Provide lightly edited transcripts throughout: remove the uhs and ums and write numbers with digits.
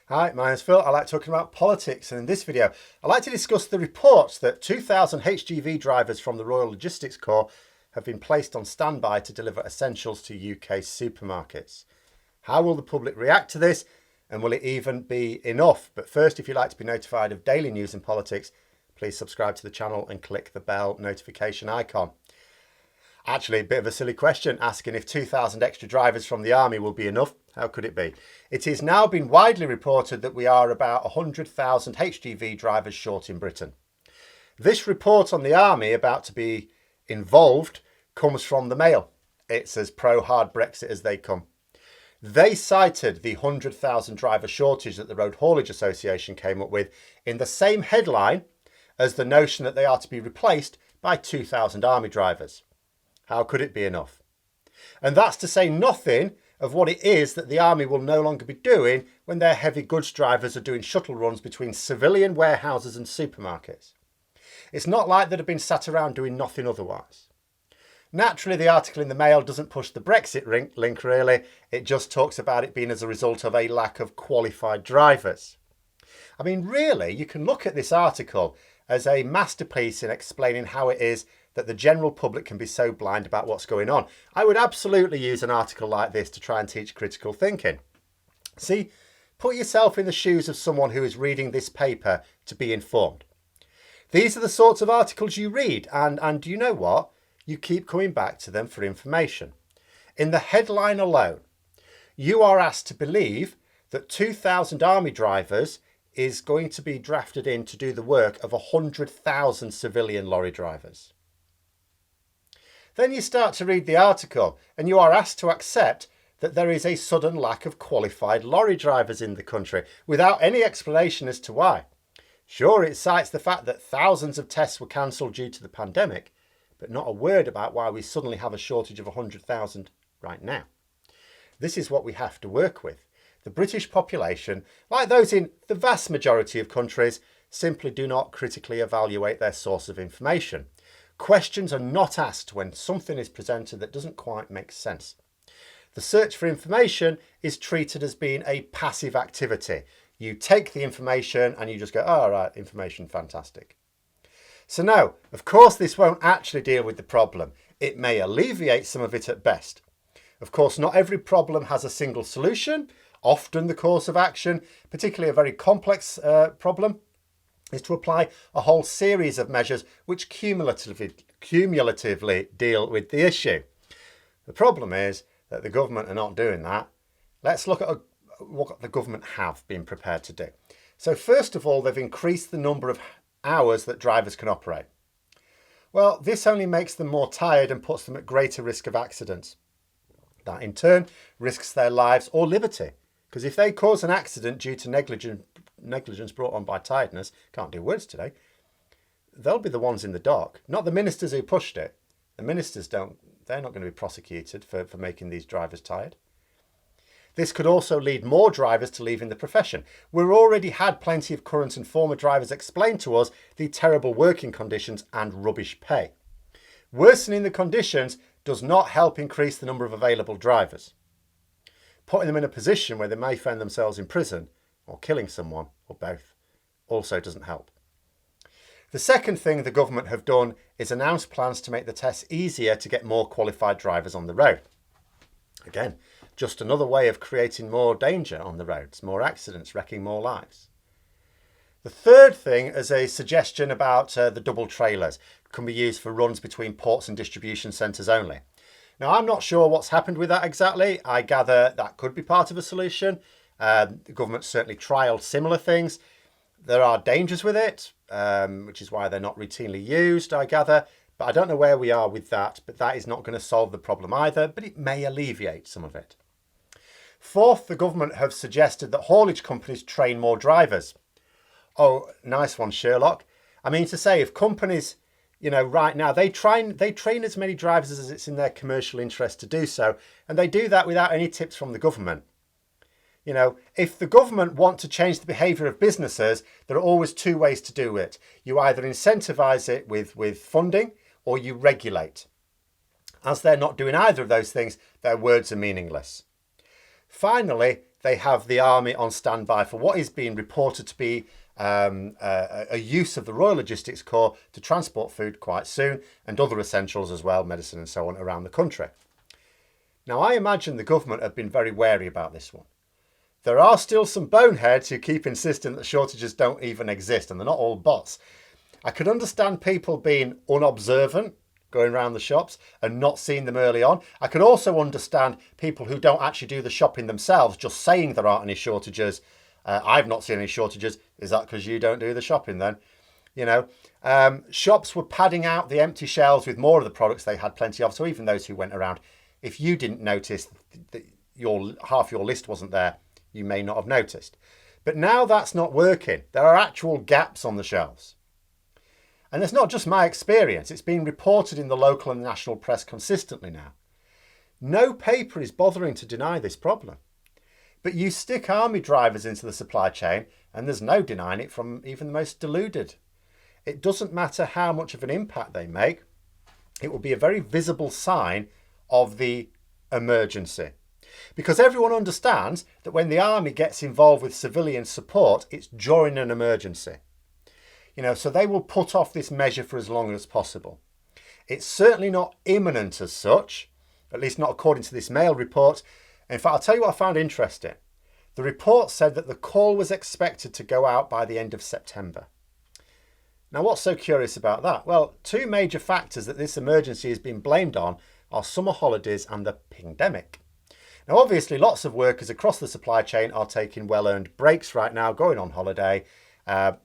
Hi, my name's Phil. I like talking about politics, and in this video, I'd like to discuss the reports that 2,000 HGV drivers from the Royal Logistics Corps have been placed on standby to deliver essentials to UK supermarkets. How will the public react to this, and will it even be enough? But first, if you'd like to be notified of daily news in politics, please subscribe to the channel and click the bell notification icon. Actually, a bit of a silly question, asking if 2,000 extra drivers from the army will be enough. How could it be? It has now been widely reported that we are about 100,000 HGV drivers short in Britain. This report on the army about to be involved comes from the Mail. It's as pro-hard Brexit as they come. They cited the 100,000 driver shortage that the Road Haulage Association came up with in the same headline as the notion that they are to be replaced by 2,000 army drivers. How could it be enough? And that's to say nothing of what it is that the army will no longer be doing when their heavy goods drivers are doing shuttle runs between civilian warehouses and supermarkets. It's not like they'd have been sat around doing nothing otherwise. Naturally, the article in the Mail doesn't push the Brexit link really. It just talks about it being as a result of a lack of qualified drivers. I mean, really, you can look at this article as a masterpiece in explaining how it is that the general public can be so blind about what's going on. I would absolutely use an article like this to try and teach critical thinking. See, put yourself in the shoes of someone who is reading this paper to be informed. These are the sorts of articles you read, and do you know what? You keep coming back to them for information. In the headline alone, you are asked to believe that 2,000 army drivers is going to be drafted in to do the work of 100,000 civilian lorry drivers. Then you start to read the article and you are asked to accept that there is a sudden lack of qualified lorry drivers in the country without any explanation as to why. Sure, it cites the fact that thousands of tests were cancelled due to the pandemic, but not a word about why we suddenly have a shortage of 100,000 right now. This is what we have to work with. The British population, like those in the vast majority of countries, simply do not critically evaluate their source of information. Questions are not asked when something is presented that doesn't quite make sense. The search for information is treated as being a passive activity. You take the information and you just go, oh, right, information, fantastic. So no, of course, this won't actually deal with the problem. It may alleviate some of it at best. Of course, not every problem has a single solution. Often the course of action, particularly a very complex problem, is to apply a whole series of measures which cumulatively deal with the issue. The problem is that the government are not doing that. Let's look at what the government have been prepared to do. So first of all, they've increased the number of hours that drivers can operate. Well, this only makes them more tired and puts them at greater risk of accidents. That in turn risks their lives or liberty. Because if they cause an accident due to negligence brought on by tiredness, can't do words today, they'll be the ones in the dock, not the ministers who pushed it. The ministers they're not going to be prosecuted for making these drivers tired. This could also lead more drivers to leaving the profession. We've already had plenty of current and former drivers explain to us the terrible working conditions and rubbish pay. Worsening the conditions does not help increase the number of available drivers. Putting them in a position where they may find themselves in prison or killing someone, or both, also doesn't help. The second thing the government have done is announce plans to make the tests easier to get more qualified drivers on the road. Again, just another way of creating more danger on the roads, more accidents, wrecking more lives. The third thing is a suggestion about the double trailers. It can be used for runs between ports and distribution centres only. Now, I'm not sure what's happened with that exactly. I gather that could be part of a solution. The government certainly trialled similar things. There are dangers with it, which is why they're not routinely used, I gather. But I don't know where we are with that. But that is not going to solve the problem either, but it may alleviate some of it. Fourth, the government have suggested that haulage companies train more drivers. Oh, nice one, Sherlock. I mean to say, if companies, right now, they train as many drivers as it's in their commercial interest to do so, and they do that without any tips from the government. If the government want to change the behaviour of businesses, there are always two ways to do it. You either incentivise it with funding or you regulate. As they're not doing either of those things, their words are meaningless. Finally, they have the army on standby for what is being reported to be a use of the Royal Logistics Corps to transport food quite soon, and other essentials as well, medicine and so on, around the country. Now, I imagine the government have been very wary about this one. There are still some boneheads who keep insisting that shortages don't even exist, and they're not all bots. I could understand people being unobservant, going around the shops and not seeing them early on. I could also understand people who don't actually do the shopping themselves, just saying there aren't any shortages. I've not seen any shortages. Is that because you don't do the shopping then? You know, shops were padding out the empty shelves with more of the products they had plenty of. So even those who went around, if you didn't notice that half your list wasn't there, you may not have noticed. But now that's not working. There are actual gaps on the shelves. And it's not just my experience. It's been reported in the local and national press consistently now. No paper is bothering to deny this problem. But you stick army drivers into the supply chain and there's no denying it from even the most deluded. It doesn't matter how much of an impact they make. It will be a very visible sign of the emergency. Because everyone understands that when the army gets involved with civilian support, it's during an emergency. You know, so they will put off this measure for as long as possible. It's certainly not imminent as such, at least not according to this Mail report. In fact, I'll tell you what I found interesting. The report said that the call was expected to go out by the end of September. Now, what's so curious about that? Well, two major factors that this emergency has been blamed on are summer holidays and the pandemic. Now, obviously, lots of workers across the supply chain are taking well-earned breaks right now, going on holiday,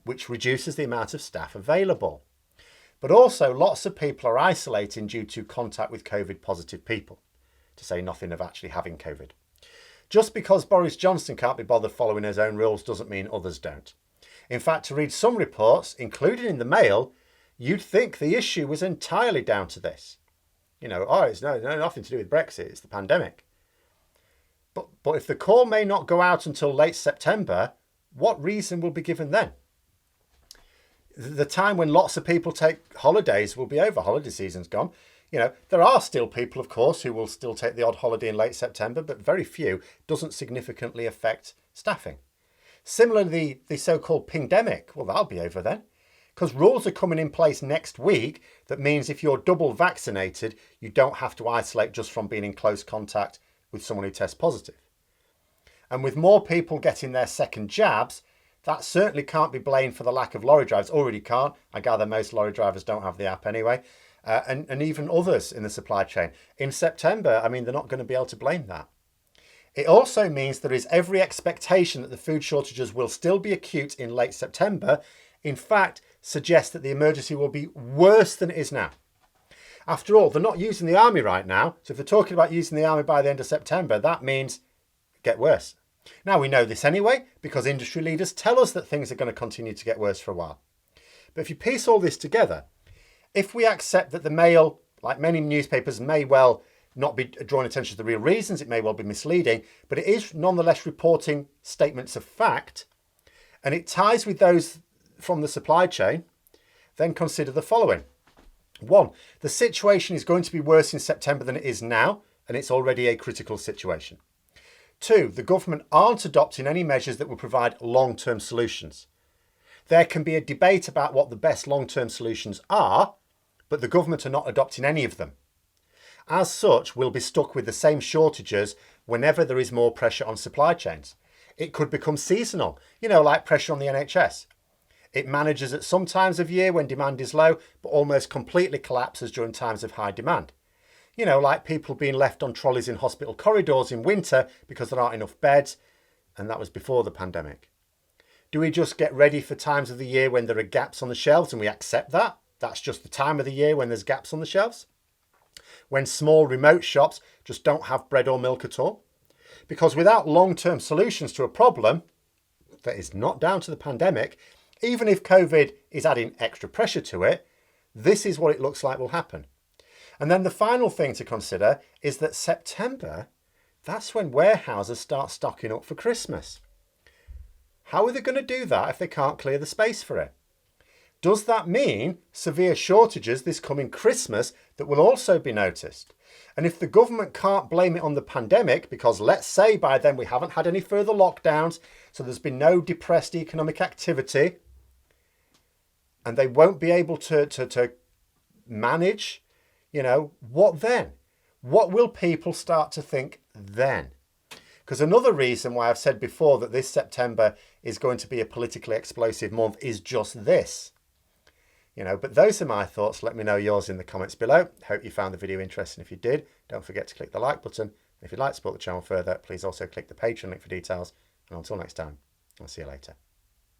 which reduces the amount of staff available. But also, lots of people are isolating due to contact with COVID-positive people, to say nothing of actually having COVID. Just because Boris Johnson can't be bothered following his own rules doesn't mean others don't. In fact, to read some reports, including in the Mail, you'd think the issue was entirely down to this. You know, it's nothing to do with Brexit, it's the pandemic. But if the call may not go out until late September, what reason will be given then? The time when lots of people take holidays will be over. Holiday season's gone. You know, there are still people, of course, who will still take the odd holiday in late September, but very few. Doesn't significantly affect staffing. Similarly, the so-called pandemic, well, that'll be over then, because rules are coming in place next week. That means if you're double vaccinated, you don't have to isolate just from being in close contact with someone who tests positive. And with more people getting their second jabs, that certainly can't be blamed for the lack of lorry drivers. Already can't. I gather most lorry drivers don't have the app anyway. And even others in the supply chain. In September, I mean, they're not going to be able to blame that. It also means there is every expectation that the food shortages will still be acute in late September. In fact, suggests that the emergency will be worse than it is now. After all, they're not using the army right now. So if they're talking about using the army by the end of September, that means get worse. Now, we know this anyway, because industry leaders tell us that things are going to continue to get worse for a while. But if you piece all this together, if we accept that the Mail, like many newspapers, may well not be drawing attention to the real reasons, it may well be misleading, but it is nonetheless reporting statements of fact, and it ties with those from the supply chain, then consider the following. 1, the situation is going to be worse in September than it is now, and it's already a critical situation. 2, the government aren't adopting any measures that will provide long-term solutions. There can be a debate about what the best long-term solutions are, but the government are not adopting any of them. As such, we'll be stuck with the same shortages whenever there is more pressure on supply chains. It could become seasonal, like pressure on the NHS. It manages at some times of year when demand is low, but almost completely collapses during times of high demand. Like people being left on trolleys in hospital corridors in winter because there aren't enough beds, and that was before the pandemic. Do we just get ready for times of the year when there are gaps on the shelves and we accept that? That's just the time of the year when there's gaps on the shelves? When small remote shops just don't have bread or milk at all? Because without long-term solutions to a problem that is not down to the pandemic, even if COVID is adding extra pressure to it, this is what it looks like will happen. And then the final thing to consider is that September, that's when warehouses start stocking up for Christmas. How are they going to do that if they can't clear the space for it? Does that mean severe shortages this coming Christmas that will also be noticed? And if the government can't blame it on the pandemic, because let's say by then we haven't had any further lockdowns, so there's been no depressed economic activity, and they won't be able to manage, what then? What will people start to think then? Because another reason why I've said before that this September is going to be a politically explosive month is just this. But those are my thoughts. Let me know yours in the comments below. Hope you found the video interesting. If you did, don't forget to click the like button. If you'd like to support the channel further, please also click the Patreon link for details. And until next time, I'll see you later.